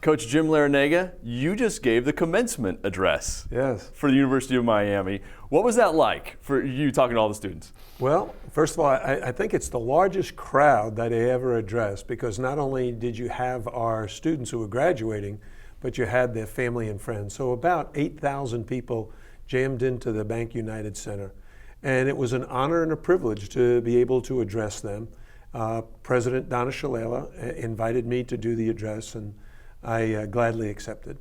Coach Jim Larranaga, you just gave the commencement address for the University of Miami. What was that like for you talking to all the students? Well, first of all, I think it's the largest crowd that I ever addressed, because not only did you have our students who were graduating, but you had their family and friends. So about 8,000 people jammed into the Bank United Center. And it was an honor and a privilege to be able to address them. President Donna Shalala invited me to do the address, and I gladly accepted.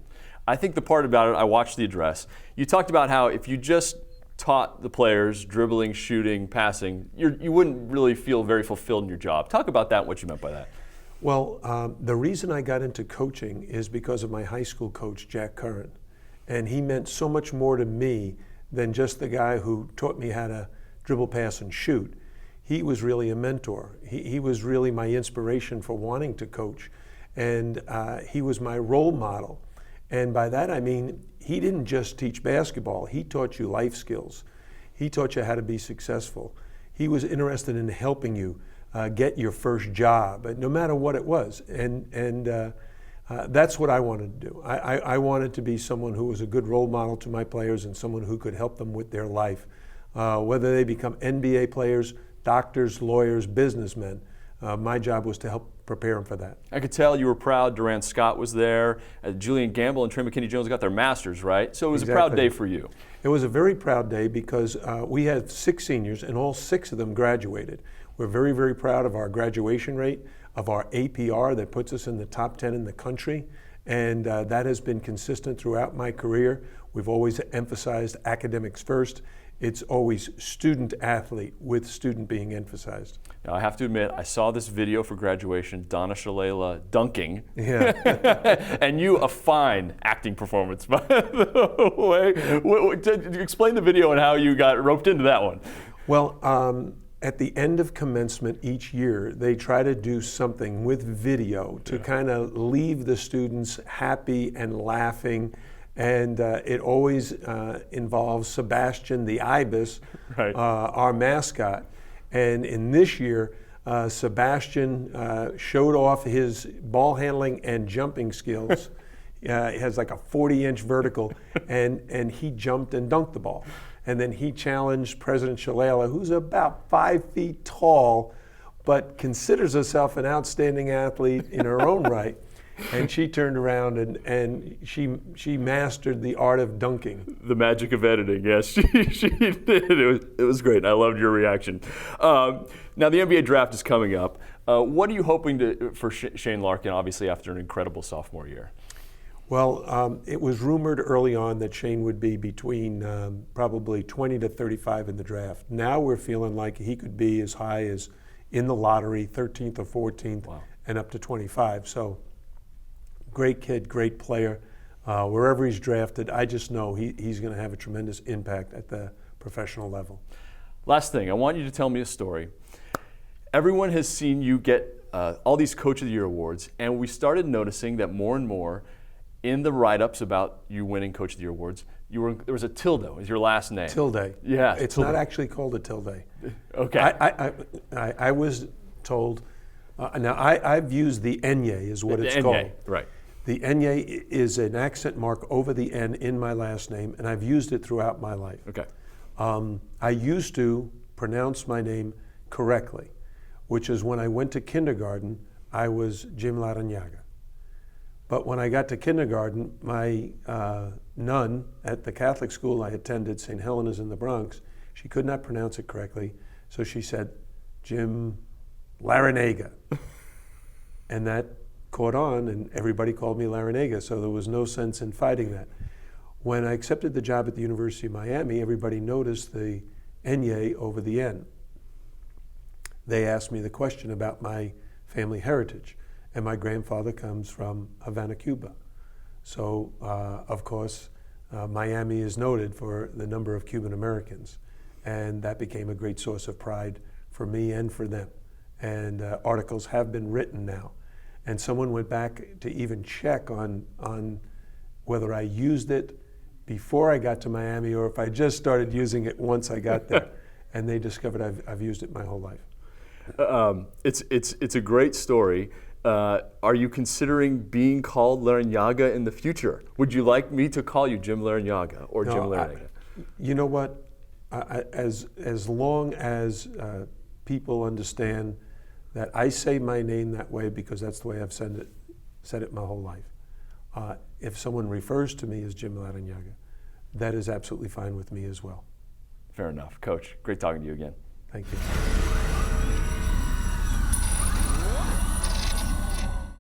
I think the part about it, I watched the address. You talked about how if you just taught the players dribbling, shooting, passing, you wouldn't really feel very fulfilled in your job. Talk about that, what you meant by that. Well, the reason I got into coaching is because of my high school coach, Jack Curran. And he meant so much more to me than just the guy who taught me how to dribble, pass, and shoot. He was really a mentor. He was really my inspiration for wanting to coach. And he was my role model. And by that I mean, he didn't just teach basketball, he taught you life skills. He taught you how to be successful. He was interested in helping you get your first job, no matter what it was. And that's what I wanted to do. I wanted to be someone who was a good role model to my players and someone who could help them with their life. Whether they become NBA players, doctors, lawyers, businessmen, my job was to help prepare them for that. I could tell you were proud. Durant Scott was there. Julian Gamble and Trey McKinney-Jones got their masters, right? So it was a proud day for you. It was a very proud day because we had 6 seniors and all 6 of them graduated. We're very, very proud of our graduation rate, of our APR that puts us in the top 10 in the country. And that has been consistent throughout my career. We've always emphasized academics first. It's always student athlete with student being emphasized. Now, I have to admit, I saw this video for graduation, Donna Shalala dunking. Yeah. And you, a fine acting performance, by the way. Explain the video and how you got roped into that one. Well, at the end of commencement each year, they try to do something with video to kind of leave the students happy and laughing. And it always involves Sebastian the Ibis, right. Our mascot. And in this year, Sebastian showed off his ball handling and jumping skills. He has like a 40-inch vertical, and he jumped and dunked the ball. And then he challenged President Shalala, who's about 5 feet tall, but considers herself an outstanding athlete in her own right. And she turned around and she mastered the art of dunking. The magic of editing, yes, she did. It was great. I loved your reaction. Now the NBA draft is coming up. What are you hoping for Shane Larkin, obviously after an incredible sophomore year? Well, it was rumored early on that Shane would be between probably 20 to 35 in the draft. Now we're feeling like he could be as high as in the lottery, 13th or 14th, wow. And up to 25. So. Great kid, great player. Wherever he's drafted, I just know he's going to have a tremendous impact at the professional level. Last thing, I want you to tell me a story. Everyone has seen you get all these Coach of the Year awards, and we started noticing that more and more in the write-ups about you winning Coach of the Year awards, there was a tilde as your last name. Tilde. Yeah. It's not actually called a tilde. Okay. I was told. Now, I've used the enye is what it's called. Right. The enye is an accent mark over the N in my last name, and I've used it throughout my life. Okay. I used to pronounce my name correctly, which is when I went to kindergarten, I was Jim Larranaga. But when I got to kindergarten, my nun at the Catholic school I attended, St. Helena's in the Bronx, she could not pronounce it correctly, so she said, Jim Larranaga. And that caught on, and everybody called me Larranaga, so there was no sense in fighting that. When I accepted the job at the University of Miami, everybody noticed the enye over the N. They asked me the question about my family heritage, and my grandfather comes from Havana, Cuba. So, of course, Miami is noted for the number of Cuban Americans, and that became a great source of pride for me and for them. And articles have been written now. And someone went back to even check on whether I used it before I got to Miami or if I just started using it once I got there. And they discovered I've used it my whole life. It's a great story. Are you considering being called Larranaga in the future? Would you like me to call you Jim Larranaga or Jim Larranaga? You know what? As long as people understand that I say my name that way because that's the way I've said it my whole life. If someone refers to me as Jim Larranaga, that is absolutely fine with me as well. Fair enough. Coach, great talking to you again. Thank you.